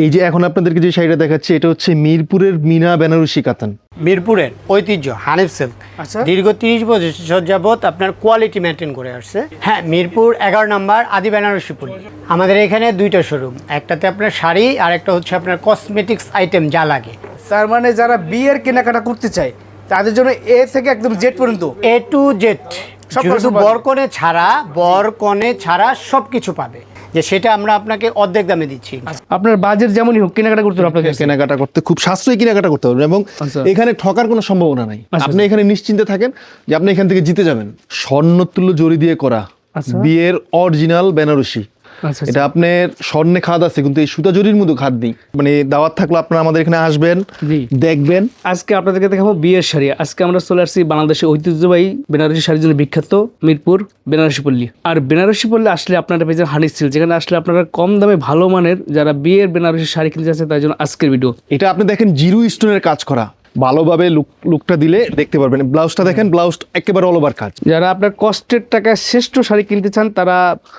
এই যে এখন আপনাদেরকে যে শাড়িটা দেখাচ্ছি এটা হচ্ছে মিরপুরের মিনা বেনারসি কাতান। মিরপুরের ঐতিহ্য হানিফ সিল্ক দীর্ঘ 30 বছর যাবত আপনার কোয়ালিটি মেনটেন করে আসছে। হ্যাঁ, মিরপুর 11 নম্বর আদি বেনারসি পল্লী। আমাদের এখানে দুইটা শোরুম, একটাতে আপনার শাড়ি আর একটা হচ্ছে আপনার কসমেটিক্স আইটেম যা লাগে। তার মানে যারা বিয়ের কেনাকাটা করতে চায় তাদের জন্য এ থেকে একদম জেড পর্যন্ত A to Z সব শুধু পাবে। বরকনে ছাড়া সব কিছু পাবে, যে সেটা আমরা আপনাকে অর্ধেক দামে দিচ্ছি। আপনার বাজেট যেমনই হোক কেনাকাটা করতে হবে আপনাকে। কেনাকাটা করতে খুব সাশ্রয়ী কেনাকাটা করতে পারবেন এবং আচ্ছা। এখানে ঠকার কোনো সম্ভাবনা নাই। আপনি এখানে নিশ্চিন্তে থাকেন যে আপনি এখান থেকে জিতে যাবেন। স্বর্ণতুল্য জরি দিয়ে করা আচ্ছা। বিয়ের অরিজিনাল বেনারসি। আচ্ছা, এটা আপনার স্বর্ণে খাদ আছে কিন্তু এই সুতা জরির মধ্যে খাদ নেই। মানে দাওয়াত থাকলে আপনারা আমাদের এখানে আসবেন, জি। দেখবেন। আজকে আপনাদেরকে দেখাবো বিয়ের শাড়ি। আজকে আমরা চলে আসছি বাংলাদেশের ঐতিহ্যবাহী বেনারসি শাড়ির জন্য বিখ্যাত মিরপুর বেনারসি পল্লী। আর বেনারসি পল্লী আসলে আপনারা পেয়েছেন হানিফ সিল্ক, যেখানে আসলে আপনারা কম দামে ভালো মানের যারা বিয়ের বেনারসি শাড়ি কিনতে চাচ্ছে তার জন্য আজকের ভিডিও। এটা আপনি দেখেন জিরো স্টোনের কাজ করা, ভালোভাবে লুকটা দিলে দেখতে পারবেন। ব্লাউজটা দেখেন, ব্লাউজ একেবারে অল ওভার কাজ। যারা আপনার কষ্টের টাকায় শ্রেষ্ঠ শাড়ি কিনতে চান তারা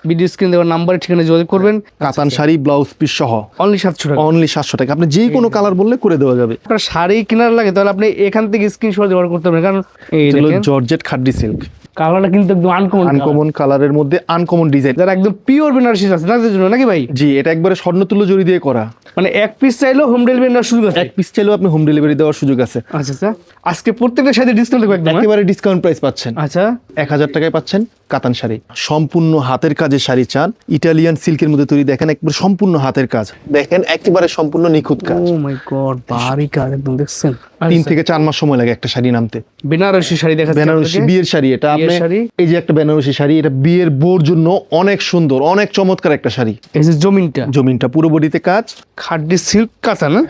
ভিডিও স্ক্রিন দেওয়ার নাম্বারে ঠিকানা যোগাযোগ করবেন। কাতান শাড়ি ব্লাউজ পিস সহ অনলি 700 টাকা। অনলি 700 টাকা। আপনি যে কোনো কালার বললে করে দেওয়া যাবে। আপনার শাড়ি কেনার লাগে তাহলে আপনি এখান থেকে স্ক্রিনশট ব্যবহার করতে পারেন, কারণ এই এটা হলো দেখেন জর্জেট খাড্ডি সিল্ক, কালারটা কিন্তু একদম আনকমন। আনকমন কালারের মধ্যে আনকমন ডিজাইন। যারা একদম পিওর বেনারসি আছে তাদের জন্য নাকি ভাই? জি, এটা একবারে স্বর্ণতুল্য জরি দিয়ে করা। মানে এক পিস চাইলেও হোম ডেলিভারি নেওয়ার সুযোগ আছে। এক পিস চাইলেও আপনি হোম ডেলিভারি দেওয়ার সুযোগ আছে। আচ্ছা স্যার, আজকে প্রত্যেকটা শাড়ি ডিসকাউন্ট থাকবে একদম। একেবারে ডিসকাউন্ট প্রাইস পাচ্ছেন। আচ্ছা, 1000 টাকায় পাচ্ছেন কাতান শাড়ি। সম্পূর্ণ হাতের কাজের শাড়ি চান, ইটালিয়ান সিল্কের মধ্যে তৈরি। দেখেন একবার সম্পূর্ণ হাতের কাজ, দেখেন একেবারে সম্পূর্ণ নিখুঁত কাজ। ও মাই গড, ভারী কাজ একদম, দেখছেন? 3 থেকে 4 মাস সময় লাগে একটা শাড়ি নামতে। বেনারসি শাড়ি দেখাচ্ছি বেনারসি আপনাকে। বিয়ের শাড়ি এটা। বিয়ের আপনি শাড়ি। এই যে একটা বেনারসি শাড়ি, এটা বিয়ের বোর জন্য অনেক সুন্দর, অনেক চমৎকার একটা শাড়ি। এই যে জমিনটা জমিনটা পুরো বডিতে কাজ। খাড্ডি সিল্ক কাঁথা না?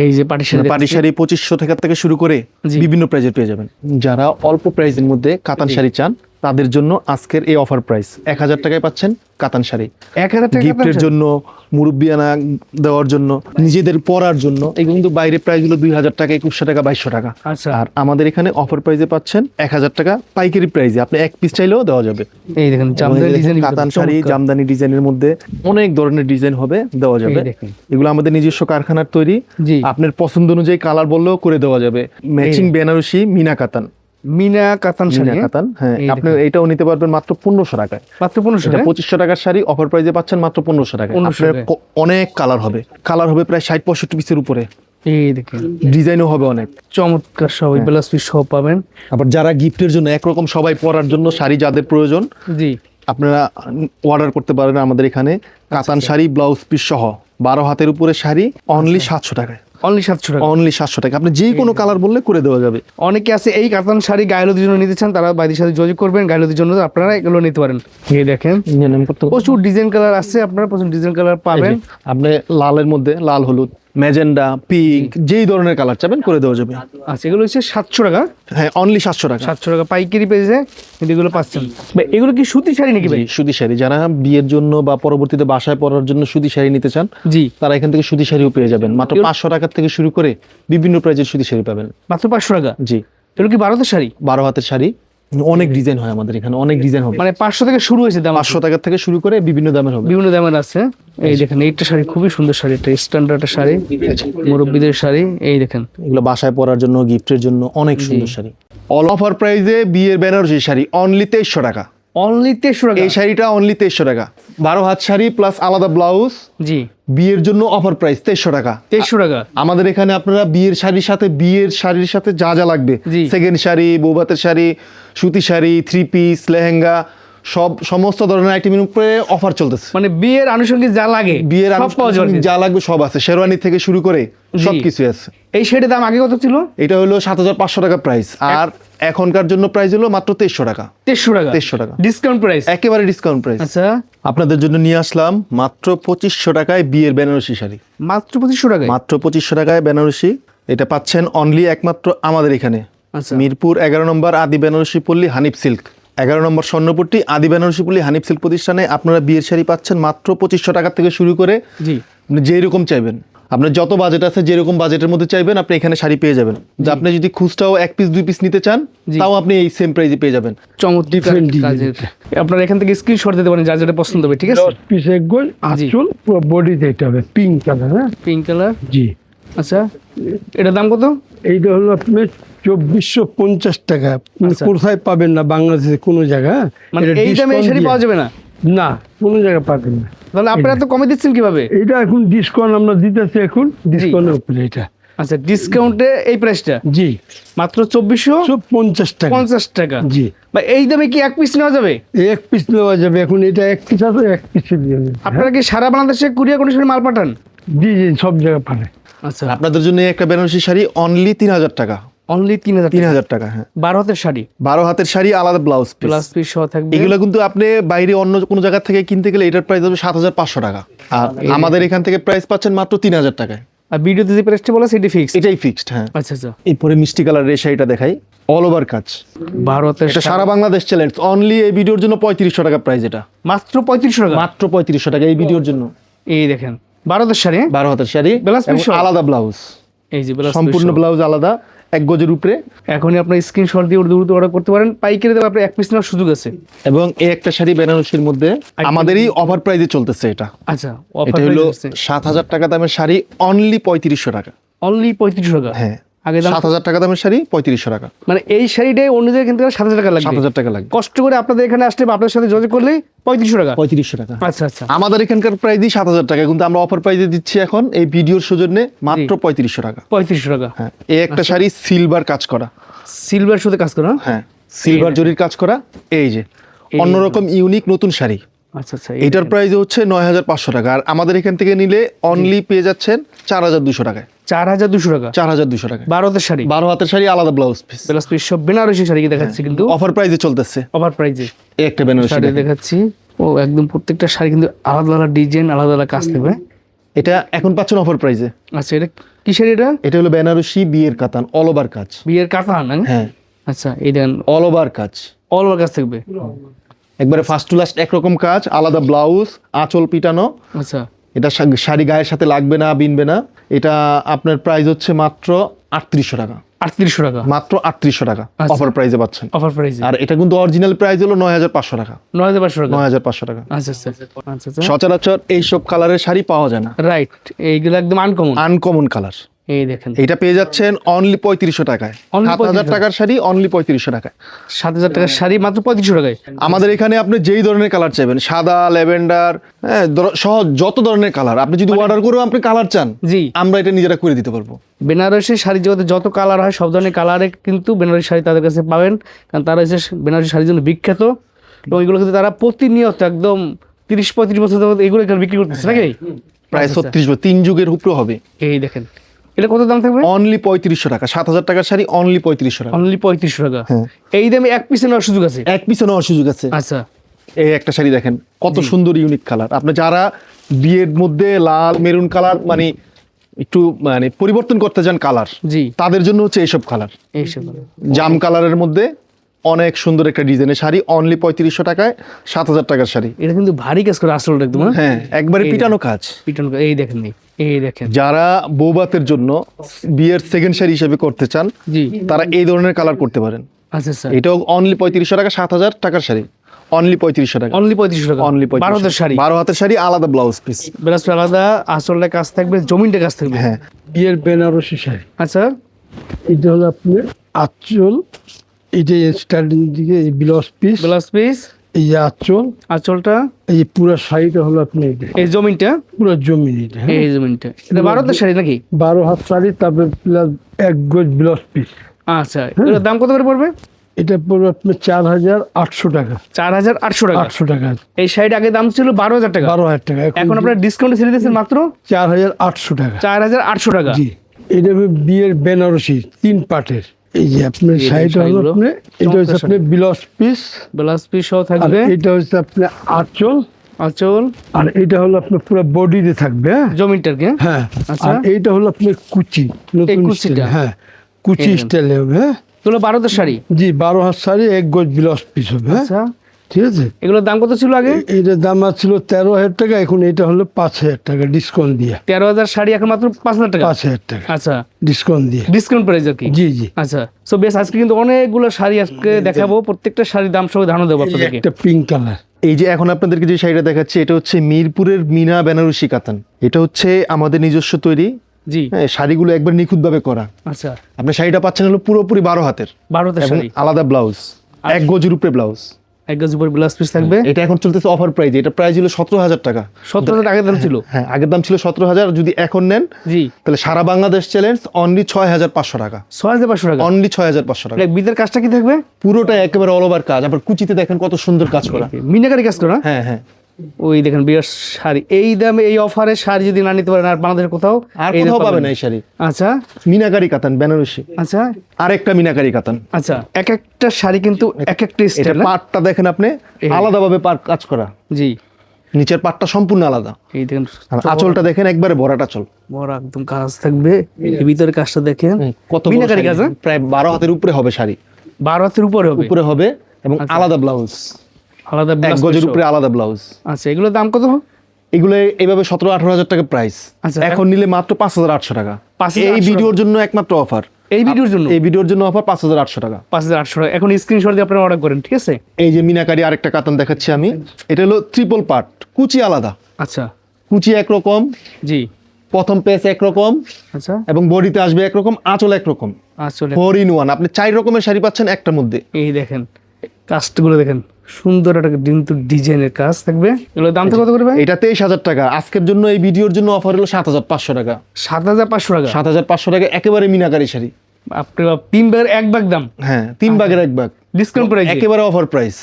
এই যে পাটি শাড়ি পাটি শাড়ি 2500 টাকা থেকে শুরু করে জি। বিভিন্ন প্রাইজে পেয়ে যাবেন। যারা অল্প প্রাইসের মধ্যে কাতান শাড়ি চান তাদের জন্য আজকের এই অফার প্রাইস 1000 টাকায় পাচ্ছেন কাতান শাড়ি। 1000 টাকা গিফটের জন্য, মুরব্বিয়ানা দেওয়ার জন্য, নিজেদের পরার জন্য। এগুলো কিন্তু বাইরে প্রাইস হলো 2000 টাকা, 2100 টাকা, 2200 টাকা। আচ্ছা। আর আমাদের এখানে অফার প্রাইসে পাচ্ছেন 1000 টাকা পাইকারি প্রাইসে। আপনি এক পিস চাইলেও দেওয়া যাবে। এই দেখেন এবং জামদানি এই দেখেন ডিজাইন, কাতান শাড়ি জামদানি ডিজাইনের মধ্যে অনেক ধরনের ডিজাইন হবে, দেওয়া যাবে। দেখেন। এগুলো আমাদের নিজস্ব কারখানার তৈরি। জি। আপনার পছন্দ অনুযায়ী কালার বললেও করে দেওয়া যাবে। ম্যাচিং বেনারসি মিনা কাতান। মিনা কাতান শাড়ি। মিনা কাতান, হ্যাঁ। এই আপনি এটাও নিতে পারবেন মাত্র 1500 টাকায়। মাত্র 1500 এটা টাকা। 2500 টাকার শাড়ি অফার প্রাইসে পাচ্ছেন মাত্র 1500 টাকায়। 1500 আপনার টাকায়। অনেক কালার হবে, কালার হবে প্রায় 60-65 পিসের উপরে। এই দেখেন ডিজাইনও হবে অনেক চমৎকার সবাই ব্লাউজ পিস সহ পাবেন। আবার যারা গিফটের জন্য একরকম সবাই পরার জন্য শাড়ি যাদের প্রয়োজন, জি। আপনারা অর্ডার করতে পারেন আমাদের এখানে। কাতান শাড়ি ব্লাউজ পিস সহ 12 হাতের উপরে শাড়ি অনলি 700 টাকায়। অনলি 700 টাকা। অনলি 700 টাকা। আপনি যে কোনো কালার বললে করে দেওয়া যাবে। অনেকে আছে এই কাতান শাড়ি গায়েলদির জন্য নিতে চান, তারা বাইরের সাথে যোগাযোগ করবেন। গায়েলদির জন্য আপনারা এগুলো নিতে পারেন। এই দেখেন প্রচুর ডিজাইন কালার আছে, আপনারা প্রচুর ডিজাইন কালার পাবেন। আপনি লালের মধ্যে লাল, হলুদ, ম্যাজেন্ডা, পিঙ্ক, যেই ধরনের কালার চাবেন করে দেওয়া যাবে। আচ্ছা, এগুলো হচ্ছে 700 টাকা। হ্যাঁ, অনলি 700 টাকা। 700 টাকা পাইকারি পেয়েছে, কিন্তু এগুলো পাচ্ছেন। ভাই এগুলো কি সুতি শাড়ি নাকি ভাই? জি, সুতি শাড়ি। যারা বিয়ের জন্য বা পরবর্তীতে বাসায় পরার জন্য সুতি শাড়ি নিতে চান জি। তারা এখান থেকে সুতি শাড়িও পেয়ে যাবেন। মাত্র 500 টাকা থেকে শুরু করে বিভিন্ন প্রাইজের সুতি শাড়ি পাবেন। মাত্র 500 টাকা। জি। এগুলো কি ভারতের শাড়ি? 12 হাতের শাড়ি, অনেক ডিজাইন হয় আমাদের এখানে, অনেক ডিজাইন হবে। মানে 500 থেকে শুরু হয়েছে দাম? 500 টাকা থেকে শুরু করে বিভিন্ন দামের হবে। বিভিন্ন দামের আছে। এই দেখেন এইটা শাড়ি খুবই সুন্দর শাড়ি, এটা স্ট্যান্ডার্ড শাড়ি, মুরব্বীদের শাড়ি। এই দেখেন এগুলো বাসায় পরার জন্য, গিফটের জন্য অনেক সুন্দর শাড়ি। অল অফার প্রাইজে বিয়ের বেনারসি শাড়ি অনলি 2300 টাকা। অনলি 2300 টাকা। এই শাড়িটা অনলি 2300 টাকা। 12 হাত শাড়ি প্লাস আলাদা ব্লাউজ। জি। বিয়ের জন্য অফার প্রাইস 2300 টাকা। 2300 টাকা। আমাদের এখানে আপনারা বিয়ের শাড়ির সাথে যা যা লাগবে, জি। সেকেন্ড শাড়ি, বৌভাতের শাড়ি, সুতি শাড়ি, 3 পিস, লেহেঙ্গা, সমস্ত ধরনের আইটেমের উপরে অফার চলতেছে। মানে বিয়ের আনুষঙ্গিক যা লাগে বিয়ের সব পাওয়া যাবে। যা লাগবে সব আছে, শেরওয়ানি থেকে শুরু করে সবকিছু আছে। এই শাড়ির দাম আগে কত ছিল? এটা হলো 7500 টাকা প্রাইস, আর এখনকার জন্য প্রাইস হলো মাত্র 2300 টাকা। 2300 টাকা। 2300 টাকা ডিসকাউন্ট প্রাইস। একেবারে ডিসকাউন্ট প্রাইস। আচ্ছা, আপনাদের জন্য নিয়ে আসলাম মাত্র 2500 টাকায় বিয়ের বেনারসি শাড়ি। মাত্র 2500 টাকায়। মাত্র 2500 টাকায় বেনারসি। এটা পাচ্ছেন অনলি একমাত্র আমাদের এখানে। আচ্ছা। মিরপুর 11 নম্বর আদি বেনারসি পল্লী হানিফ সিল্ক, 11 নম্বর স্বর্ণপট্টি আদি বেনারসি পল্লী হানিফ সিল্ক প্রতিষ্ঠানে আপনারা বিয়ের শাড়ি পাচ্ছেন মাত্র 2500 টাকা থেকে শুরু করে জি। যেই রকম চাইবেন। আপনার যত বাজেট আছে, যেরকম বাজেটের মধ্যে চাইবেন আপনি এখানে শাড়ি পেয়ে যাবেন। যে আপনি যদি খুচরাও 1 পিস 2 পিস নিতে চান, তাও আপনি এই সেম প্রাইসে পেয়ে যাবেন। চমৎকার Different কাজের। আপনারা এখান থেকে স্ক্রিনশট দিতে পারেন যার যেটা পছন্দ হবে, ঠিক আছে? 10 পিস এক গজ আঁচল পুরো বডিতে এটা হবে পিঙ্ক কালার। হ্যাঁ পিঙ্ক কালার। জি, আচ্ছা, এটার দাম কত? এইটা হলো আপনার 2450 টাকা। আচ্ছা। কোথায় পাবেন না বাংলাদেশে কোনো জায়গায়, মানে এটা এই দামে এই discount শাড়ি দিয়ে- পাওয়া যাবে না? না, কোনো জায়গায় পাবেন না। তাহলে আপনারা এত কমে দিচ্ছেন কিভাবে? এটা এখন ডিসকাউন্ট আমরা দিতেছি, এখন ডিসকাউন্টের উপরে এটা। আচ্ছা, ডিসকাউন্টে এই প্রাইসটা জি, মাত্র 2450 50 টাকা। টাকা। জি, বা এই দামে কি এক পিস নেওয়া যাবে? এক পিস নেওয়া যাবে। এখন এটা এক পিস আছে, এক পিসে দিয়ে দেবে। আপনারা কি সারা বাংলাদেশে কুরিয়ার কন্ডিশনে মাল পাঠান? জি জি, সব জায়গায় পাবে। আচ্ছা, আপনাদের জন্য এই একটা বেনারসি শাড়ি অনলি 3000 টাকা। অনলি 3000 3000 টাকা, হ্যাঁ। 12 হাতের শাড়ি 12 হাতের শাড়ি, আলাদা ব্লাউজ প্লাস পিস সহ থাকবে। এগুলো কিন্তু আপনি বাইরে অন্য কোনো জায়গা থেকে কিনতে গেলে এটার প্রাইস হবে 7500 টাকা, আর আমাদের এখান থেকে প্রাইস পাচ্ছেন মাত্র 3000 টাকায়। আর ভিডিওতে যে প্রাইসটা বলা সেটা ফিক্স। এটাই ফিক্সড, হ্যাঁ। আচ্ছা আচ্ছা, এরপরে মিষ্টি কালারের এই শাড়িটা দেখাই, অল ওভার কাজ। 12 হাতের এটা সারা বাংলাদেশ চ্যালেঞ্জ, অনলি এই ভিডিওর জন্য 3500 টাকা প্রাইস। এটা মাত্র 3500 টাকা। মাত্র 3500 টাকা এই ভিডিওর জন্য। এই দেখেন 12 হাতের শাড়ি, 12 হাতের শাড়ি, Blouse piece এবং সহ? আলাদা ব্লাউজ, এই যে ব্লাউজ সম্পূর্ণ ব্লাউজ আলাদা, 1 গজের উপরে। এখনই আপনার স্ক্রিনশট দিয়ে দ্রুত অর্ডার করতে পারেন। পাইকারি দামে আপনার এক পিস নেওয়ার সুযোগ আছে। এবং এই একটা শাড়ি বেনারসির মধ্যে আমাদেরই অফার প্রাইসে চলতেছে। এটা আচ্ছা, এটা হলো 7000 টাকা দামের শাড়ি, অনলি 3500 টাকা। অনলি 3500 টাকা। হ্যাঁ, আগে দাম 7000 টাকা দামের শাড়ি 3500 টাকা, মানে এই শাড়িটাই অন্য জায়গায় কিনতে গেলে 7000 টাকা লাগবে। 7000 টাকা লাগবে। কষ্ট করে আপনাদের এখানে আসলে বা আপনাদের সাথে যোগাযোগ করলেই 3500 টাকা। 3500 টাকা। আচ্ছা আচ্ছা, আমাদের এখানকার প্রাইসই 7000 টাকা, কিন্তু আমরা অফার প্রাইসে দিচ্ছি এখন এই ভিডিওর সৌজন্যে মাত্র 3500 টাকা। 3500 টাকা। হ্যাঁ, এই একটা শাড়ি সিলভার কাজ করা, সিলভার সুতে কাজ করা। হ্যাঁ, সিলভার জরির কাজ করা। এই যে অন্যরকম ইউনিক নতুন শাড়ি, আচ্ছা আচ্ছা, এটার প্রাইস হচ্ছে 9500 টাকা, আর আমাদের এখান থেকে নিলে অনলি পেয়ে যাচ্ছেন 4200 টাকায়। 4200 টাকা। 4200 টাকা। 12 হাতের শাড়ি, 12 হাতের শাড়ি, আলাদা ব্লাউজ পিস, প্লাস পিস সব বেনারসি শাড়ি কি দেখাচ্ছি, কিন্তু অফার প্রাইসে চলতেছে। অফার প্রাইজে এই একটা বেনারসি শাড়ি দেখেন। দেখাচ্ছি। ও একদম প্রত্যেকটা শাড়ি কিন্তু আলাদা আলাদা ডিজাইন, আলাদা আলাদা কাজ থাকবে। এটা এখন পাচ্ছেন অফার প্রাইসে। আচ্ছা, এটা কি শাড়ি? এটা এটা হলো বেনারসি বিয়ের কাতান, অল ওভার কাজ। বিয়ের কাতান না? হ্যাঁ, আচ্ছা, এই দেন অল ওভার কাজ, অল ওভার কাজ থাকবে। একবারে ফার্স্ট টু লাস্ট একরকম কাজ, আলাদা ব্লাউজ, আঁচল পিটানো। আচ্ছা, এটা শাড়ি গায়ের সাথে লাগবে না, বিনবে না। এটা আপনার প্রাইস হচ্ছে মাত্র 3800 টাকা। 3800 টাকা মাত্র 3800 টাকা আচ্ছা। অফার প্রাইসে পাচ্ছেন। অফার প্রাইজে। আর এটা কিন্তু অরিজিনাল প্রাইস হলো 9500 টাকা। 9500 টাকা। 9500 টাকা। আচ্ছা আচ্ছা আচ্ছা আচ্ছা, সচরাচর এইসব কালারের শাড়ি পাওয়া যায় না, রাইট। এইগুলো একদম আনকমন। Uncommon colour. এই দেখেন এটা পেয়ে যাচ্ছেন অনলি 3500 টাকায়। Only 7000 টাকার শাড়ি অনলি 3500 টাকায়। 7000 টাকার শাড়ি মাত্র 3500 টাকায়। আমাদের এখানে আপনি যেই ধরনের কালার চাইবেন, সাদা, ল্যাভেন্ডার, হ্যাঁ, সহ যত ধরনের কালার আপনি যদি অর্ডার করেও আপনি কালার চান, জি, আমরা এটা নিজেরা করে দিতে পারবো। বেনারসি শাড়ি জগতে যত কালার হয় সব ধরনের কালারে কিন্তু বেনারসি শাড়ি তাদের কাছে পাবেন, কারণ তারা হচ্ছে বেনারসি শাড়ির জন্য বিখ্যাত। এবং এগুলো কিন্তু তারা প্রতিনিয়ত একদম 30-35 বছর ধরে এগুলো এখানে বিক্রি করতেছে নাকি? প্রায় আচ্ছা, 36 বছর, 3 যুগের উপরে হবে। এই দেখেন, এটা কত দাম থাকবে? অনলি 3500 টাকা। 7000 টাকার শাড়ি অনলি 3500 টাকা। অনলি 3500 টাকা। হ্যাঁ। এই দামে এক পিসে নেওয়ার সুযোগ আছে। এক পিছনে নেওয়ার সুযোগ আছে। আচ্ছা, এই একটা শাড়ি দেখেন, কত সুন্দর ইউনিক কালার। আপনি যারা বিয়ের মধ্যে লাল মেরুন কালার মানে একটু মানে পরিবর্তন করতে চান কালার, জি, তাদের জন্য হচ্ছে এইসব কালার। এইসব জাম কালারের মধ্যে অনেক সুন্দর একটা ডিজাইনের শাড়ি, অনলি 3500 টাকায় 7000 টাকার শাড়ি। এটা কিন্তু ভারী কাজ করে আসলে একদম। হ্যাঁ, হ্যাঁ, একবারে এই পিটানো কাজ। পিটন এই দেখেন, এই দেখেন। যারা বৌবাতের জন্য বিয়ের সেকেন্ড শাড়ি হিসেবে করতে চান, জি, তারা এই ধরনের কালার করতে পারেন। আচ্ছা আচ্ছা, এটাও অনলি 3500 টাকা। 7000 টাকার শাড়ি অনলি 3500 টাকা। অনলি 3500 টাকা। অনলি 12 হাতের শাড়ি, 12 হাতের শাড়ি, আলাদা ব্লাউজ পিস। ব্লাউজ আলাদা, আসলটা কাজ থাকবে, জমিনটা কাজ থাকবে। হ্যাঁ, বিয়ের বেনারসি শাড়ি। আচ্ছা, এটা হলো আপনার আঁচল, এটা স্টার্টিং দিকে এই ব্লাউজ পিস, ব্লাউজ পিস, এই যে আঁচল, আঁচলটা, এই পুরো শাড়িটা হলো আপনি এটা এই জমিনটা, পুরো জমি এটা। হ্যাঁ, এই জমিনটা। এটা 12 হাতের শাড়ি নাকি? 12 হাত শাড়ি, তারপরে প্লাস 1 গজ ব্লাউজ পিস। আচ্ছা, এটার দাম কত করে পড়বে? এটা পড়বে আপনার 4800 টাকা। 4800 টাকা। 800 টাকা, এই শাড়িটা আগে দাম ছিল 12000 টাকা। 12000 টাকা। এখন আপনারা ডিসকাউন্টে ছেড়ে দিয়েছেন মাত্র 4800 টাকা। 4800 টাকা। জি, এটা হবে বিয়ের বেনারসি 3 পার্টের। এই যে আপনার এই শাড়িটা হলো শাড়িগুলো আপনার, এটা হচ্ছে চমৎকার আপনার ব্লাউজ পিস, ব্লাউজ পিস সহ আর থাকবে, এটা হচ্ছে আপনার আঁচল, আঁচল, আর এটা হলো আপনার পুরো বডিতে থাকবে। হ্যাঁ, জমিনটার কি? হ্যাঁ, আচ্ছা। আর এইটা হলো আপনার কুচি, নতুন কুচিটা? স্টাইল। হ্যাঁ, কুচি এই স্টাইলে হবে। হ্যাঁ, এগুলো 12 হাতের শাড়ি। জি, 12 হাত শাড়ি, 1 গজ ব্লাউজ পিস হবে। হ্যাঁ, আচ্ছা, ঠিক আছে। এগুলোর দাম কত ছিল আগে? এইটার দাম ছিল 13,000 টাকা, এখন এটা হলো 5,000 টাকা ডিসকাউন্ট দিয়ে। 13,000 শাড়ি এখন মাত্র 5,000 টাকা। 5,000 টাকা আচ্ছা, ডিসকাউন্ট দিয়ে। ডিসকাউন্ট প্রাইস আর কি। জি জি। আচ্ছা, সো বেশ, আজকে কিন্তু অনেকগুলো শাড়ি আজকে দেখাবো, প্রত্যেকটা শাড়ির দাম সহ ধারণা দেবো এই যে আপনাদেরকে। একটা পিঙ্ক কালার, এই যে এখন আপনাদেরকে যে শাড়িটা দেখাচ্ছি এটা হচ্ছে মিরপুরের মিনা বেনারসি কাতান। এটা হচ্ছে আমাদের নিজস্ব তৈরি। জি। হ্যাঁ, শাড়িগুলো একবার নিখুঁতভাবে করা। আচ্ছা, আপনি শাড়িটা পাচ্ছেন হলো পুরোপুরি 12 হাতের 12টা এবং শাড়ি, আলাদা ব্লাউজ, 1 গজের উপরে ব্লাউজ। 1 গজ উপর ব্লাউজ পিস থাকবে। এটা এখন চলতেছে অফার প্রাইস। এটা প্রাইস ছিল 17,000 টাকা। 17,000 আগের দাম ছিল। হ্যাঁ, আগের দাম ছিল 17,000, যদি এখন নেন জি, তাহলে সারা বাংলাদেশ চ্যালেঞ্জ অনলি 6,500 টাকা। 6,500 টাকা। অনলি 6,500 টাকা। বিদের কাজটা কি থাকবে? পুরোটা একেবারে অল ওভার কাজ। আবার কুচিতে দেখেন কত সুন্দর কাজ করা। মিনাকারি কাজ করা। হ্যাঁ হ্যাঁ, ওই দেখেন বিয়ার শাড়ি, এই দামে এই অফারে শাড়ি যদি না নিতে পারেন আর বাংলাদেশের কোথাও আর এই দামে কোথাও পাবেন না এই শাড়ি। আচ্ছা মিনাকারি কাতান বেনারসি, আচ্ছা আরেকটা মিনাকারি কাতান। আচ্ছা, এক একটা শাড়ি কিন্তু এক একটা এটা স্টাইল। পাটটা দেখেন আপনি আলাদাভাবে পাট কাজ করা, জি, নিচের পাটটা সম্পূর্ণ আলাদা। এই দেখেন আর আঁচলটা দেখেন একবারে ভরাট আঁচল। বড় একদম কাজ থাকবে। এই ভিতরে কাজটা দেখেন, কত বড় মিনাকারি শাড়ি, কাজ, হ্যাঁ? প্রায় 12 হাতের উপরে হবে শাড়ি। 12 হাতের উপরে হবে, উপরে হবে এবং আচ্ছা। আলাদা ব্লাউজ, আলাদা 1 ব্লাউজ গজের পিস। উপরে আলাদা ব্লাউজ। আচ্ছা, এগুলোর দাম কত? এগুলো এইভাবে 17-18,000 টাকা প্রাইস। আচ্ছা, এখন নিলে মাত্র 5,800 টাকা। 5,800 এই ভিডিওর জন্য একমাত্র অফার। এই ভিডিওর জন্য এই ভিডিওর জন্য অফার 5,800 টাকা। 5,800 টাকা। এখন স্ক্রিনশট দিয়ে আপনারা অর্ডার করেন, ঠিক আছে? এই যে মিনাকারি আরেকটা কাতান দেখাচ্ছি আমি। এটা হলো ট্রিপল পার্ট, কুচি আলাদা, আচ্ছা, কুচি একরকম, জি, প্রথম পেজ একরকম আচ্ছা, এবং বডিতে আসবে একরকম, আঁচল একরকম। আসলে 4 in 1। আপনি 4 রকমের শাড়ি পাচ্ছেন একটার মধ্যে। এই দেখেন কাজগুলো দেখেন, সুন্দর একটা কিন্তু ডিজাইনের কাজ থাকবে। এগুলোর দামটা কত করে ভাই? এটা 23,000 টাকা। আজকের জন্য এই ভিডিওর জন্য অফার হলো 7,500 টাকা। 7,500 টাকা। 7,500 টাকা একেবারে মিনাকারি শাড়ি। আপনি 3 ভাগের 1 ভাগ দাম, হ্যাঁ, 3 ভাগের 1 ভাগ ডিসকাউন্ট প্রাইস। একেবারে অফার প্রাইস।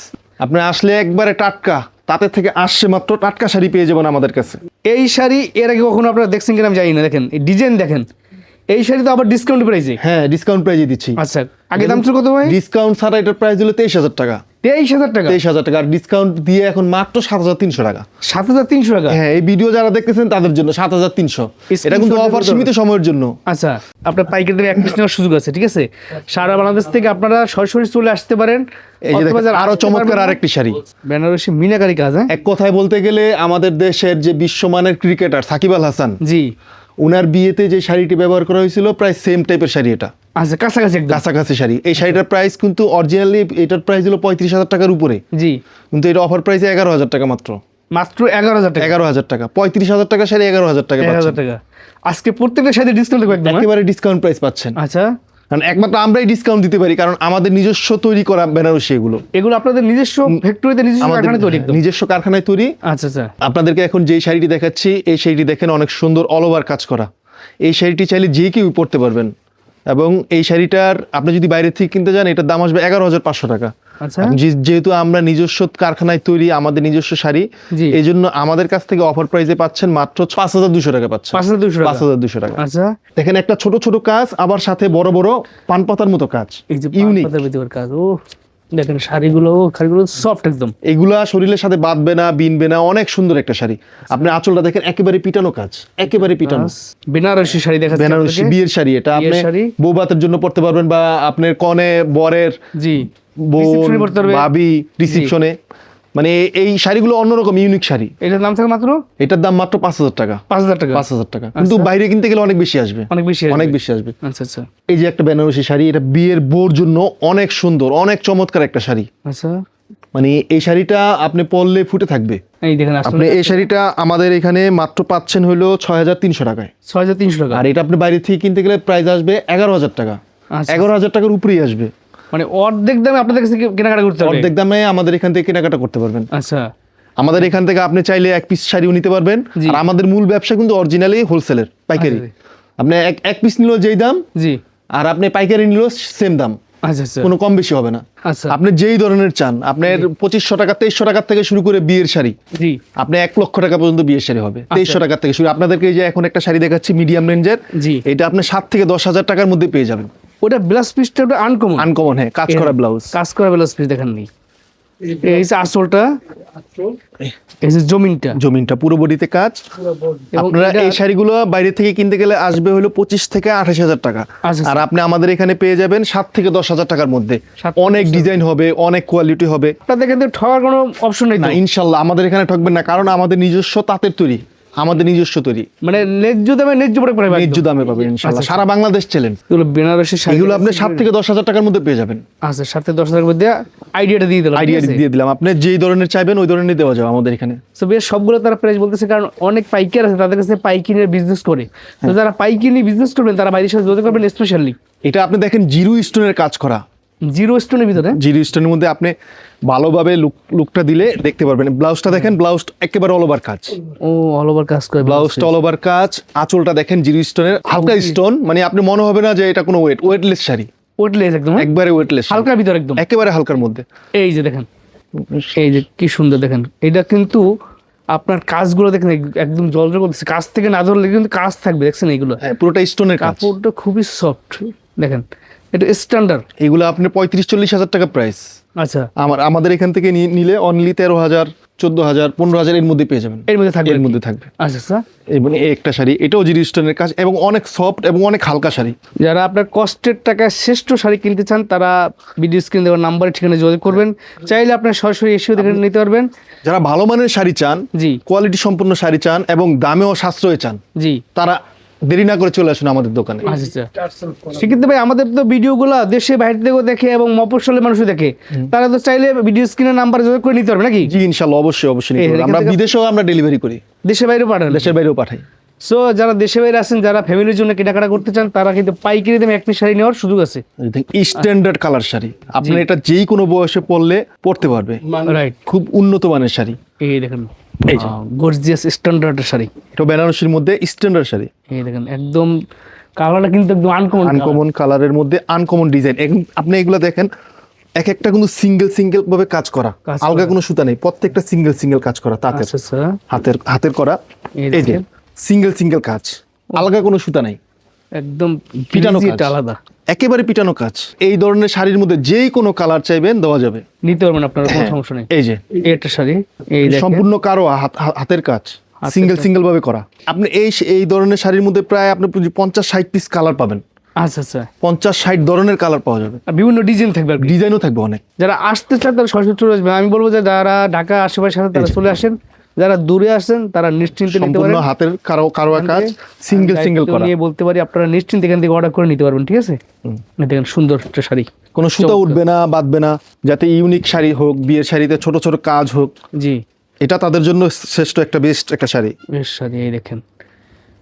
আপনি আসলে একবারে টাটকা, তাতে থেকে আসছে মাত্র টাটকা শাড়ি পেয়ে যাবেন আমাদের কাছে। এই শাড়ি এর আগে কখনো আপনারা দেখছেন কিনা আমি জানি না। দেখেন এই ডিজাইন দেখেন, এই শাড়ি তো আবার ডিসকাউন্ট প্রাইসে। হ্যাঁ, ডিসকাউন্ট প্রাইজে দিচ্ছি। আচ্ছা, আগে দাম ছিল কত ভাই? ডিসকাউন্ট ছাড়া এটার প্রাইস হলো 23,000 টাকা। 23,000 টাকা। 23,000 টাকা। আর ডিসকাউন্ট দিয়ে এখন মাত্র 7,300 টাকা। 7,300 টাকা। হ্যাঁ, এই ভিডিও যারা দেখতেছেন তাদের জন্য 7,300। এটা কিন্তু Screenshot অফার দিয়ে সীমিত সময়ের জন্য। আচ্ছা, আপনার পাইকারিদের এক পিস নেওয়ার সুযোগ আছে, ঠিক আছে? সারা বাংলাদেশ থেকে আপনারা সরাসরি চলে আসতে পারেন। এই যে দেখেন, আরো চমৎকার আরেকটি শাড়ি। বেনারসি মিনাকারি কাজ, হ্যাঁ? এক কথায় বলতে গেলে আমাদের দেশের যে বিশ্বমানের ক্রিকেটার সাকিব আল হাসান, জি, ওনার বিয়েতে যে শাড়িটি ব্যবহার করা হয়েছিল প্রায় সেম টাইপের শাড়ি। এটা আচ্ছা, কাছাকাছি একদম। কাছাকাছি শাড়ি। এই শাড়িটার প্রাইস কিন্তু অরিজিনালি এটার প্রাইস হলো 35,000 টাকার উপরে, জি, কিন্তু এটা অফার প্রাইসে 11,000 টাকা মাত্র। মাত্র 11,000 টাকা। 11,000 টাকা। 35,000 টাকা শাড়ি 11,000 টাকা 11,000 পাচ্ছেন। টাকা। আজকে প্রত্যেকটা সাথে ডিসকাউন্ট থাকবে একদম, হ্যাঁ? একেবারে ডিসকাউন্ট প্রাইস পাচ্ছেন। আচ্ছা, কারণ একমাত্র আমরাই ডিসকাউন্ট দিতে পারি, কারণ আমাদের নিজস্ব তৈরি করা বেনারসি এগুলো। এগুলো আপনাদের নিজস্ব ফ্যাক্টরিতে নিজস্ব আমাদের কারখানায় তৈরি একদম। নিজস্ব কারখানায় তৈরি। আচ্ছা আচ্ছা, আপনাদেরকে এখন যেই শাড়িটি দেখাচ্ছি, এই শাড়িটি দেখেন অনেক সুন্দর অল ওভার কাজ করা। এই শাড়িটি চাইলে যে কেউ পরতে পারবেন। এবং এই শাড়িটার আপনি যদি বাইরে থেকে কিনতে যান, এটার দাম আসবে 11,500 টাকা। আচ্ছা, যেহেতু আমরা নিজস্ব কারখানায় তৈরি, আমাদের নিজস্ব শাড়ি, জি। এই জন্য আমাদের কাছ থেকে অফার প্রাইসে পাচ্ছেন মাত্র 5,200 টাকা পাচ্ছেন। 5,200 টাকা। 5,200 টাকা। আচ্ছা, দেখেন একটা ছোট ছোট কাজ, আবার সাথে বড় বড় পান পাতার মতো কাজ, এই যে ইউনিক। পাতার ভিতর কাজ, ও দেখেন শাড়িগুলো সফট একদম। এগুলা শরীরের সাথে বাঁধবে না, বিনবে না, অনেক সুন্দর একটা শাড়ি। আপনি আঁচলটা দেখেন একেবারে পিটানো কাজ, একেবারে পিটানো। বেনারসি শাড়ি দেখা বেনারসি বিয়ের শাড়ি। এটা আপনি শাড়ি। বৌভাতের জন্য পড়তে পারবেন, বা আপনার কনে বরের জি, বোন Reception-এ পড়তে পারবে। ভাবি রিসিপশনে। মানে এই শাড়িগুলো অন্যরকম ইউনিক শাড়ি। এটার দাম থাকে মাত্র এটার দাম মাত্র 5,000 টাকা। 5,000 টাকা। 5,000 টাকা। কিন্তু বাইরে কিনতে গেলে অনেক বেশি আসবে, অনেক বেশি অনেক বেশি আসবে। আচ্ছা আচ্ছা এই যে একটা বেনারসি শাড়ি, এটা বিয়ের বোর জন্য অনেক সুন্দর, অনেক চমৎকার একটা শাড়ি। আচ্ছা, মানে এই শাড়িটা আপনি পরলে ফুটে থাকবে। এই দেখেন আসলে আপনি এই শাড়িটা আমাদের এখানে মাত্র পাচ্ছেন হলো 6,300 টাকায়। 6,300 টাকা। আর এটা আপনি বাইরে থেকে কিনতে গেলে প্রাইস আসবে 11,000 টাকা। আচ্ছা। 11,000 টাকার উপরেই আসবে। মানে অর্ধেক দামে আপনাদের কাছে কেনাকাটা করতে হবে। অর্ধেক দামে আমাদের এখান থেকে কেনাকাটা করতে পারবেন। আচ্ছা, আমাদের এখান থেকে আপনি চাইলে এক পিস শাড়িও নিতে পারবেন। জি। আর আমাদের মূল ব্যবসা কিন্তু অরিজিনালি হোলসেলের, পাইকারি। আচ্ছা। আপনি এক পিস নিলেও যেই দাম, জি, আর আপনি পাইকারি নিলেও সেম দাম, আচ্ছা আচ্ছা কোনো কম বেশি হবে না। আচ্ছা, আপনি যেই ধরনের চান, আপনার 2,500 টাকা 2,300 টাকা থেকে শুরু করে বিয়ের শাড়ি, জি, আপনি 1,00,000 টাকা পর্যন্ত বিয়ের শাড়ি হবে 2,300 টাকা থেকে শুরু। আপনাদেরকে এই যে এখন একটা শাড়ি দেখাচ্ছি মিডিয়াম রেঞ্জের, জি। এটা আপনি 7 থেকে 10,000 টাকার মধ্যে পেয়ে যাবেন। ওটা ব্লাউজ পিসটা ওটা আনকমন। আনকমন, হ্যাঁ, কাজ করা ব্লাউজ। কাজ করা ব্লাউজ পিস দেখেন নি, এই যে আসলটা, এই যে জমিনটা পুরো বডিতে কাজ। এবং আপনারা এটা- এই শাড়িগুলো বাইরে থেকে কিনতে গেলে আসবে হলো 25 থেকে 28,000 টাকা, আচ্ছা, আর আপনি আমাদের এখানে পেয়ে যাবেন 7 থেকে 10,000 টাকার মধ্যে। 7 থেকে অনেক 10,000 ডিজাইন হবে, অনেক কোয়ালিটি হবে। আপনাদের কিন্তু ঠকার কোনো অপশন নেই তো? না ইনশাল্লাহ আমাদের এখানে ঠকবেন না, কারণ আমাদের নিজস্ব তাঁতের তৈরি, আমাদের নিজস্ব তৈরি, মানে ন্যায্য দামে ন্যায্য প্রোডাক্ট পাবেন ন্যায্য দামে পাবেন ইনশাল্লাহ। আচ্ছা, সারা বাংলাদেশ চ্যালেঞ্জ। এগুলো বেনারসি শাড়ি, এগুলো আপনি 7 থেকে 10,000 টাকার মধ্যে পেয়ে যাবেন। আচ্ছা 7 থেকে 10,000 মধ্যে আইডিয়াটা দিয়ে দিলাম, আইডিয়া দিয়ে দিলাম, আপনি যেই ধরনের চাইবেন ওই ধরনের দেওয়া যাবে আমাদের এখানে। তো বেশ সবগুলো তারা প্রাইস বলতেছে, কারণ অনেক পাইকার আছে তাদের কাছে পাইকিনের বিজনেস করে। তো যারা পাইকিনি বিজনেস করবেন তারা বাইরের সাথে যোগাযোগ করবেন। স্পেশালি এটা আপনি দেখেন জিরো স্টোনের কাজ করা, জিরো স্টোনের ভিতরে জিরো স্টোনের মধ্যে আপনি ভালোভাবে লুকটা দিলে দেখতে পারবেন। ব্লাউজটা দেখেন, ব্লাউজ একেবারে অল ওভার কাজ, ও অল ওভার কাজ করে ব্লাউজটা অল ওভার কাজ। আঁচলটা দেখেন জিরো স্টোনের, হালকা স্টোন, মানে আপনি মনে হবে না যে এটা কোনো ওয়েটলেস শাড়ি, ওয়েটলেস একদম, হ্যাঁ? একবারে ওয়েটলেস, হালকার ভিতরে একদম। একেবারে হালকার মধ্যে। এই যে দেখেন, এই যে কি সুন্দর দেখেন, এটা কিন্তু আপনার কাজগুলো দেখেন একদম জলজল করতেছে, কাজ থেকে না ধরলে কিন্তু কাজ থাকবে, দেখছেন এইগুলো হ্যাঁ পুরোটা স্টোনের কাজ। কাপড়টা খুবই সফট দেখেন, এটা স্ট্যান্ডার্ড। এগুলো আপনি 35-40 হাজার টাকা প্রাইস। আচ্ছা আমাদের এখান থেকে নিলে অনলি 13,000, 14,000, 15,000 এর মধ্যে পেয়ে যাবেন। এর মধ্যে থাকবে, এর মধ্যে থাকবে। আচ্ছা স্যার। এবং এই একটা শাড়ি, এটাও জিরো স্টোনের কাজ এবং অনেক সফট এবং অনেক হালকা শাড়ি। যারা আপনার কষ্টের টাকায় শ্রেষ্ঠ শাড়ি কিনতে চান তারা ভিডিও স্ক্রিন দেওয়ার নাম্বারে ঠিকানা যোগাযোগ করবেন। চাইলে আপনার সরাসরি এসেও দেখে নিতে পারবেন। যারা ভালো মানের শাড়ি চান, জি কোয়ালিটি সম্পন্ন শাড়ি চান এবং দামেও সাশ্রয় চান, জি তারা দেরি না করে চলে আসুন আমাদের দোকানে। আচ্ছা আচ্ছা। সেক্ষেত্রে ভাই আমাদের তো ভিডিওগুলো দেশে বাইরে থেকেও দেখে এবং মফস্বলের মানুষও দেখে, তারা তো চাইলে ভিডিও স্ক্রিনের নাম্বার যোগাযোগ করে নিতে পারবে নাকি? জি ইনশাল্লাহ, অবশ্যই অবশ্যই নিতে এই পারবেন। এখান আমরা থেকে- বিদেশেও আমরা ডেলিভারি করি, দেশে বাইরেও পাঠান? দেশের বাইরেও পাঠাই। সো যারা দেশে বাইরে আছেন, যারা ফ্যামিলির জন্য কেনাকাটা করতে চান, তারা কিন্তু পাইকারি দামে এক পিস শাড়ি নেওয়ার সুযোগ আছে। স্ট্যান্ডার্ড কালার শাড়ি, আপনার এটা যেই কোনো বয়সে পড়তে পারবে। রাইট, খুব উন্নত মানের শাড়ি। এই দেখেন এই যে। গর্জিয়াস স্ট্যান্ডার্ডের শাড়ি, এটা বেনারসির মধ্যে স্ট্যান্ডার্ড শাড়ি। এই দেখেন একদম কালারটা কিন্তু একদম আনকমন। আনকমন কালারের মধ্যে আনকমন ডিজাইন। আপনি এগুলো দেখেন, এক একটা কিন্তু সিঙ্গেল ভাবে কাজ করা, কাজ আলগা করা। কোনো সুতা নেই, প্রত্যেকটা সিঙ্গেল কাজ করা, তাতে আচ্ছা আচ্ছা, হাতের করা। এই এই যে দেখেন। সিঙ্গেল কাজ, আলগা কোনো সুতা নাই, একদম পিটানো পিটানো কাজ। আলাদা। একেবারে পিটানো কাজ। এই ধরনের শাড়ির মধ্যে যেই কোনো কালার চাইবেন দেওয়া যাবে, নিতে পারবেন, আপনার কোনো হ্যাঁ। সমস্যা নেই। এই যে এই একটা শাড়ি, এই দেখেন সম্পূর্ণ কারো হাতের কাজ, সিঙ্গেল ভাবে করা। আপনি এই ধরনের শাড়ির মধ্যে প্রায় আপনি 50-60 পিস কালার পাবেন, আচ্ছা আচ্ছা। 50-60 ধরনের কালার পাওয়া যাবে, আর বিভিন্ন ডিজাইন থাকবে আর কি। ডিজাইনও থাকবে অনেক। যারা আসতে চান তারা সরাসরি চলে আসবেন। আমি বলবো যে যারা ঢাকা আশেপাশে আছেন তারা চলে আসেন, যারা দূরে আসেন তারা নিশ্চিন্তে নিতে সম্পূর্ণ পারেন। হাতের কারো কাজ, সিঙ্গেল দায়িত্ব করা, নিয়ে বলতে পারি আপনারা নিশ্চিন্তে এখান থেকে অর্ডার করে নিতে পারবেন, ঠিক আছে? এই দেখেন সুন্দর একটা শাড়ি, কোনো সুতা উঠবে না, বাঁধবে না, যাতে ইউনিক শাড়ি হোক, বিয়ের শাড়িতে ছোট ছোট কাজ হোক, জি এটা তাদের জন্য শ্রেষ্ঠ একটা বেস্ট একটা শাড়ি। বেশ শাড়ি। এই দেখেন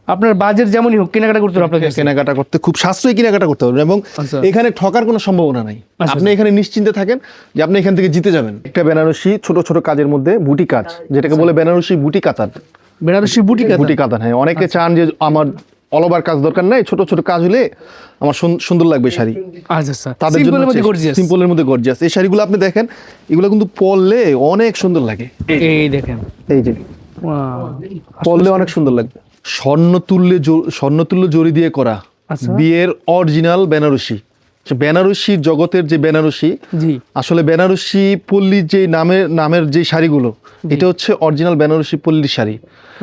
আপনার বাজেট যেমনই হোক কেনাকাটা করতে হবে আপনাকে। কেনাকাটা করতে খুব সাশ্রয়ী কেনাকাটা করতে পারবেন এবং আচ্ছা। এখানে ঠকার কোনো সম্ভাবনা নাই। আপনি এখানে নিশ্চিন্তে থাকেন যে আপনি এখান থেকে জিতে যাবেন। একটা বেনারসি ছোট কাজের মধ্যে বুটি কাজ, যেটাকে বলে বেনারসি বুটি কাতার। বেনারসি বুটি বুটি কাতার, হ্যাঁ। অনেকে চান যে আমার অল ওভার কাজ দরকার নাই, ছোট কাজ হলে আমার সুন্দর লাগবে শাড়ি, আচ্ছা আচ্ছা। তাদের জন্য সিম্পলের মধ্যে গর্জিয়াস। সিম্পলের মধ্যে গর্জিয়াস। এই শাড়িগুলো আপনি দেখেন, এগুলো কিন্তু পরলে অনেক সুন্দর লাগে। এই দেখেন, এই যে ওয়াও, পরলে অনেক সুন্দর লাগবে। স্বর্ণতুল্য জরি দিয়ে করা আচ্ছা। বিয়ের অরিজিনাল বেনারসি। বেনারসির জগতের যে বেনারসি, জি আসলে বেনারসি পল্লীর যে নামের যে শাড়িগুলো, এটা হচ্ছে অরিজিনাল বেনারসি পল্লীর শাড়ি।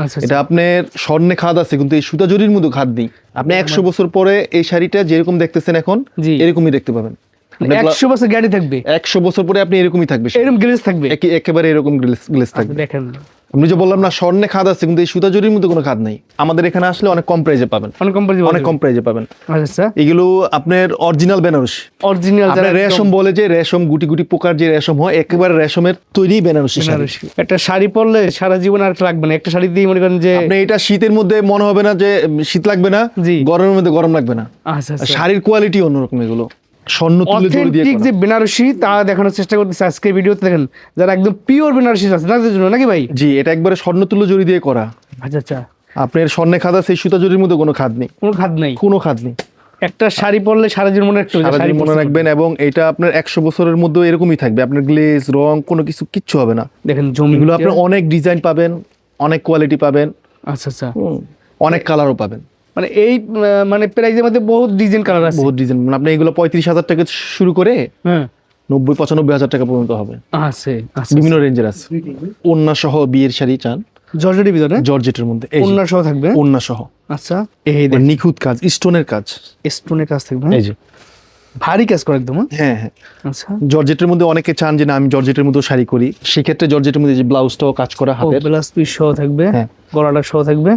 আচ্ছা এটা আপনার স্বর্ণে খাদ আছে, কিন্তু এই সুতা জরির মধ্যে খাদ নেই। আপনি 100 বছর পরে এই শাড়িটা যেরকম দেখতেছেন এখন, জি। এরকমই দেখতে পাবেন। 100 বছর গ্যারান্টি থাকবে, 100 বছর পরে আপনি এরকমই থাকবে, এরকম গ্লেজ থাকবে। একেবারে এরকম গ্লেজ থাকবে। দেখেন আমি যে বললাম না, স্বর্ণে খাদ আছে, কিন্তু এই সুতা জরির মধ্যে কোনো খাদ নেই। আমাদের এখানে আসলে অনেক কম প্রাইজে পাবেন, অনেক কম প্রাইসে অনেক কম প্রাইজে পাবেন। আচ্ছা এগুলো আপনার অরিজিনাল বেনারসি। অরিজিনাল যারা আপনার রেশম বলে যে রেশম, গুটি পোকার যে রেশম হয়, একেবারে রেশমের তৈরি বেনারসি শাড়ি। বেনারসি একটা শাড়ি পরলে সারা জীবন আর লাগবে না। একটা শাড়ি দিয়ে মনে করেন যে আপনি এটা শীতের মধ্যে মনে হবে না যে শীত লাগবে না, জি। গরমের মধ্যে গরম লাগবে না। আচ্ছা আচ্ছা। শাড়ির কোয়ালিটি অন্যরকম। এগুলো স্বর্ণ তুলে জড়ি দিয়ে অথেন্টিক করা। যে বেনারসি তা দেখানোর চেষ্টা করতেছে আজকের ভিডিওতে। দেখেন যারা একদম পিওর বেনারসি আছে তাদের জন্য নাকি ভাই? জি, এটা একবারে স্বর্ণ তুল্য জড়ি দিয়ে করা। আচ্ছা আচ্ছা, আপনার স্বর্ণে খাদ আছে, এই সুতা জরির মধ্যে কোনো খাদ নেই, কোনো খাদ নাই। কোনো খাদ নেই। একটা শাড়ি পরলে সারা জীবন মনে রাখতে হবে যে সারা শাড়ি জীবন মনে পরছি। রাখবেন, এবং এটা আপনার 100 বছরের মধ্যে এরকমই থাকবে। আপনার গ্লেজ রং কোনো কিচ্ছু হবে না। দেখেন জমি এগুলো আপনার অনেক ডিজাইন পাবেন, অনেক কোয়ালিটি পাবেন, আচ্ছা আচ্ছা। অনেক কালারও পাবেন। মানে এই মানে প্রাইজের মধ্যে বহুত ডিজাইন কালার আছে। বহুত ডিজাইন। আপনি এগুলো 35,000 টাকা শুরু করে হ্যাঁ 90-95 হাজার টাকা পর্যন্ত হবে, আছে আছে বিভিন্ন রেঞ্জের আছে। ওন্না সহ বিয়ের শাড়ি চান জর্জেটের ভিতরে জর্জেটের মধ্যে, এই যে, ওন্না সহ থাকবে। ওন্না সহ আচ্ছা এই দেখেন নিখুঁত কাজ, স্টোনের কাজ, স্টোনের কাজ থাকবে, এই যে, ভারী কাজ করে একদম। হ্যাঁ হ্যাঁ। আচ্ছা জর্জেটের মধ্যে অনেকে চান যে না আমি জর্জেটের মধ্যে শাড়ি করি, সেক্ষেত্রে জর্জেটের মধ্যে যে ব্লাউজটাও কাজ করা হাতের, ব্লাউজ পিস সহ থাকবে, হ্যাঁ। গলাটা সহ থাকবে।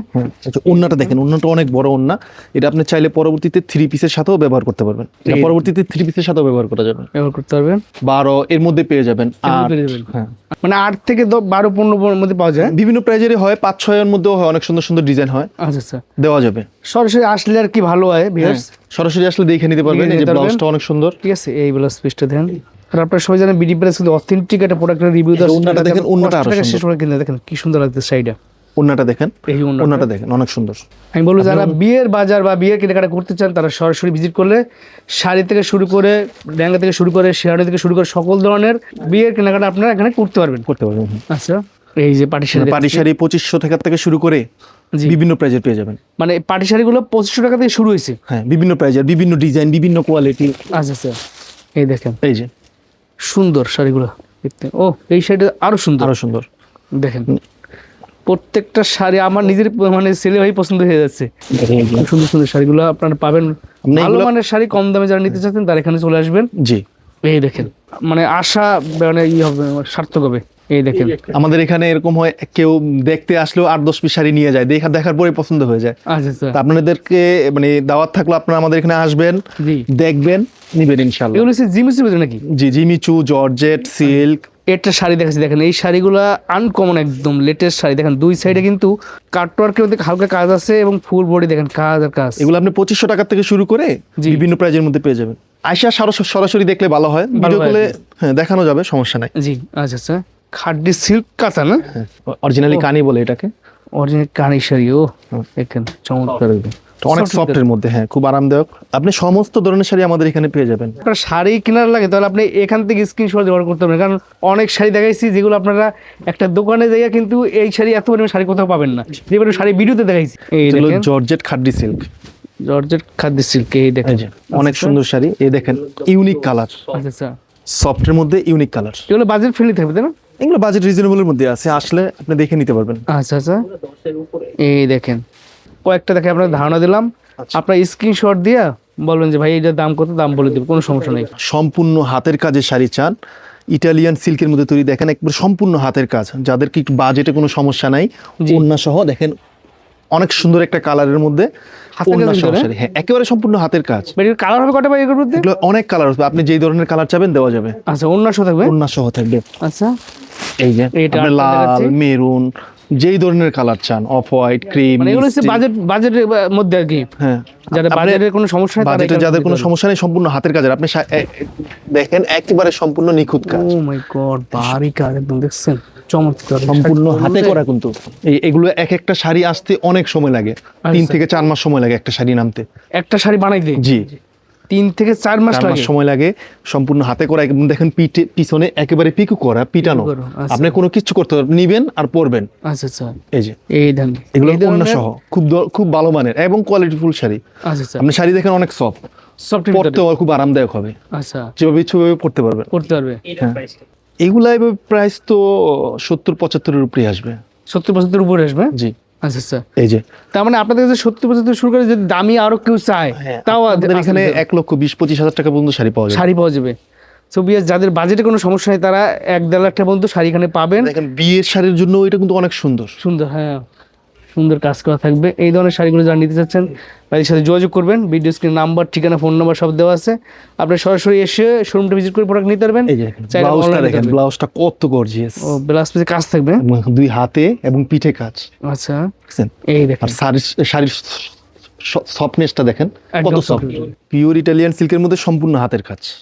আচ্ছা, ওন্নাটা দেখেন, ওন্নাটা অনেক বড় ওন্না, এটা আপনি চাইলে পরবর্তীতে 3 পিসের সাথেও ব্যবহার করতে পারবেন, এটা পরবর্তীতে 3 পিসের সাথেও ব্যবহার করা যাবে, ব্যবহার করতে পারবেন। 12 এর মধ্যে পেয়ে যাবেন। আর পেয়ে যাবেন। হ্যাঁ, মানে 8 থেকে 12-15 মধ্যে পাওয়া যায়। বিভিন্ন প্রাইজেরই হয়, 5-6 এর মধ্যেও হয়, অনেক সুন্দর সুন্দর ডিজাইন হয়, আচ্ছা আচ্ছা, দেওয়া যাবে। সরাসরি আসলে আর কি ভালো হয় ভিউয়ার্স। সরাসরি আসলে দেখে নিতে পারবেন, দেখে এই যে নিতে পারবেন। ব্লাউজটা অনেক সুন্দর। ঠিক আছে, এই ব্লাউজ পিসটা দেন। আর আপনারা সবাই জানেন বিডি প্রেস কিন্তু অথেন্টিক একটা প্রোডাক্টের রিভিউ দেওয়ার ওন্নাটা দেখেন, ওন্নাটা আরো শেষ সুন্দর। করে কিনে দেখেন কি সুন্দর লাগছে শাড়িটা। ওন্নাটা দেখেন, এই ওন্নাটা। ওন্নাটা দেখেন অনেক সুন্দর। আমি বলবো যারা বিয়ের বাজার বা বিয়ের কেনাকাটা করতে চান তারা সরাসরি ভিজিট করলে শাড়ি থেকে শুরু করে লেহেঙ্গা থেকে শুরু করে শেরওয়ানি থেকে শুরু করে সকল ধরনের বিয়ের কেনাকাটা আপনারা এখানে করতে পারবেন। করতে পারবেন। আচ্ছা এই যে পাটি শাড়ি, পাটি শাড়ি 2500 টাকা থেকে শুরু করে জি। বিভিন্ন প্রাইজের পেয়ে যাবেন। মানে পাটি শাড়িগুলো 2500 টাকা থেকে শুরু হয়েছে। হ্যাঁ, বিভিন্ন প্রাইজের, বিভিন্ন ডিজাইন, বিভিন্ন কোয়ালিটি। আচ্ছা আচ্ছা, এই দেখেন এই যে সুন্দর শাড়িগুলো দেখতে। ও এই শাড়িটা আরো সুন্দর, আরো সুন্দর। দেখেন প্রত্যেকটা শাড়ি আমার নিজের মানে ছেলে ভাই পছন্দ হয়ে যাচ্ছে। খুব সুন্দর সুন্দর শাড়িগুলো আপনারা পাবেন। আপনি ভালো এগুলো- মানের শাড়ি কম দামে যারা নিতে চাচ্ছেন তারা এখানে চলে আসবেন। জি, এই দেখেন মানে আশা মানে ই হবে, সার্থক হবে। এই দেখেন আমাদের এখানে এরকম হয়, কেউ দেখতে আসলেও 8-10 পিস শাড়ি নিয়ে যায়, দেখার পরে পছন্দ হয়ে যায়। আচ্ছা আচ্ছা, তা আপনাদেরকে মানে দাওয়াত থাকলো, আপনারা আমাদের এখানে আসবেন, জি। দেখবেন, নিবেন ইনশাআল্লাহ। এগুলো হচ্ছে জিমিসের ভিতরে নাকি? জি, জিমিচু, জর্জেট, সিল্ক। একটা শাড়ি দেখাচ্ছি দেখেন, এই শাড়িগুলা আনকমন একদম লেটেস্ট শাড়ি। দেখেন দুই সাইডে কিন্তু কাটওয়ার্কের মধ্যে হালকা কাজ আছে এবং ফুল বডি দেখেন কাজ আর কাজ। এগুলো আপনি 2500 টাকা থেকে শুরু করে জি। বিভিন্ন প্রাইজের মধ্যে পেয়ে যাবেন। আয়শা সরাসরি দেখলে ভালো হয়, ভিডিও হয় কলে আর কি। হ্যাঁ দেখানো যাবে, সমস্যা নাই। জি আচ্ছা আচ্ছা, খাড্ডি সিল্ক কাঁথা না, অরিজিনালি কানি বলে এটাকে। অরিজিনাল কানি শাড়ি। ও দেখেন চমৎকার, তো অনেক Soft সফটের মধ্যে, হ্যাঁ খুব আরামদায়ক। আপনি সমস্ত ধরনের শাড়ি আমাদের এখানে পেয়ে যাবেন। আপনার শাড়ি কেনার লাগে তাহলে আপনি এখান থেকে স্ক্রিনশট ব্যবহার করতে পারেন, কারণ অনেক শাড়ি দেখাইছি যেগুলো আপনারা একটা দোকানে যাইয়া কিন্তু এই শাড়ি এত পরিমাণ শাড়ি কোথাও পাবেন না, যেগুলো শাড়ি ভিডিওতে দেখাইছি। এই এগুলো দেখেন জর্জেট খাড্ডি সিল্ক, জর্জেট খাদ্য সিল্ক। এই দেখেন এই যে অনেক সুন্দর শাড়ি, এই দেখেন ইউনিক কালার, আচ্ছা আচ্ছা, সফটের মধ্যে ইউনিক কালার। এগুলো বাজেট ফ্রেন্ডলি থাকবে তাই না? এগুলো বাজেট রিজনেবলের মধ্যে আছে, আসলে আপনি দেখে নিতে পারবেন। আচ্ছা আচ্ছা, এই দেখেন কয়েকটা দেখে আপনার ধারণা দিলাম, আপনার স্ক্রিনশট দিয়া বলবেন যে ভাই এটার দাম কত, দাম বলে দেব, কোনো সমস্যা নেই। সম্পূর্ণ হাতের কাজের শাড়ি চান, ইটালিয়ান সিল্কের মধ্যে তৈরি, দেখেন একবার সম্পূর্ণ হাতের কাজ, যাদের কি একটু বাজেটে কোনো সমস্যা নাই, জি। ওড়না সহ দেখেন অনেক সুন্দর একটা কালারের মধ্যে হাতের ওড়না কাজের সহ ভিতরে? শাড়ি, হ্যাঁ একেবারে সম্পূর্ণ হাতের কাজ। এর কালার হবে কটা ভাই এগুলোর মধ্যে? এগুলো অনেক কালার হবে, আপনি যেই ধরনের কালার চাবেন দেওয়া যাবে, আচ্ছা অন্য শো থাকবে। ওড়না সহ থাকবে। আচ্ছা এই যে এইটা আপনি আরেকটা লাল, দেখাচ্ছি। মেরুন, যেই ধরনের কালার চান, অফ হোয়াইট, ক্রিম, মানে এগুলো হচ্ছে বাজেটের মধ্যে আর কি, হ্যাঁ যাদের আপনি- বাজেটের কোনো সমস্যা নেই তারা বাজেটে এখানে যাদের কোনো নিতে পারবে। সমস্যা নেই, সম্পূর্ণ হাতের কাজের, আপনি দেখেন একেবারে সম্পূর্ণ নিখুঁত কাজ, ও মাই গড, ভারী কাজ একদম, দেখছেন চমৎকার সম্পূর্ণ হাতে করা। কিন্তু এগুলো এক একটা শাড়ি আসতে অনেক সময় লাগে, 3 থেকে 4 মাস সময় লাগে একটা শাড়ি নামতে। একটা শাড়ি বানাইতে জি, 3 থেকে 4 মাস 4 মাস লাগে। সময় লাগে, সম্পূর্ণ হাতে করা। একদম দেখেন পিছনে একেবারে পিকু করা, পিটানো, করা, আচ্ছা। আপনি কোনো কিছু করতে পারবেন, নিবেন আর পরবেন। আচ্ছা আচ্ছা, এই যে এই দেন এগুলো এই ধরনের- ওড়না সহ খুব ভালো মানের এবং কোয়ালিটিফুল শাড়ি। আচ্ছা আচ্ছা, আপনি শাড়ি দেখেন অনেক সফট, সফট পরতে খুব আরামদায়ক হবে, আচ্ছা যেভাবে ইচ্ছে ওইভাবে পরতে পারবেন। করতে পারবে। এগুলা প্রাইস তো 70-75 উপরে আসবে। 70-75 উপরে আসবে। জি, আচ্ছা আচ্ছা, এই যে তার মানে আপনাদের কাছে 70-75 শুরু করে যদি দামি আরো কেউ চায় তাও আমাদের এখানে 1,20,25 হাজার টাকা পর্যন্ত শাড়ি পাওয়া যায়। শাড়ি পাওয়া যাবে। সো বিয়ার যাদের বাজেটে কোনো সমস্যা নেই তারা 1-1.5 লাখ টাকা পর্যন্ত শাড়ি এখানে পাবেন। দেখেন বিয়ের শাড়ির জন্য এটা কিন্তু অনেক সুন্দর। সুন্দর, হ্যাঁ সুন্দর কাজ করা থাকবে। এই ধরনের শাড়িগুলো যারা নিতে চাচ্ছেন তাদের সাথে যোগাযোগ করবেন, ভিডিও স্ক্রিন নাম্বার, ঠিকানা, ফোন নাম্বার সব দেওয়া আছে। আপনি সরাসরি এসে শোরুমটা ভিজিট করে প্রোডাক্ট নিতে পারবেন। এই যে দেখেন চাইলে ব্লাউজটা online দেখেন, নিতে পারবেন। ব্লাউজটা কত গর্জিয়াস, ও ব্লাউজ পিসে কাজ থাকবে। এবং 2 হাতে এবং পিঠে কাজ, আচ্ছা দেখছেন? এই দেখেন আর শাড়ির সফটনেসটা দেখেন কত একদম সফট, soft। পিওর ইটালিয়ান সিল্কের মধ্যে সম্পূর্ণ হাতের কাজ।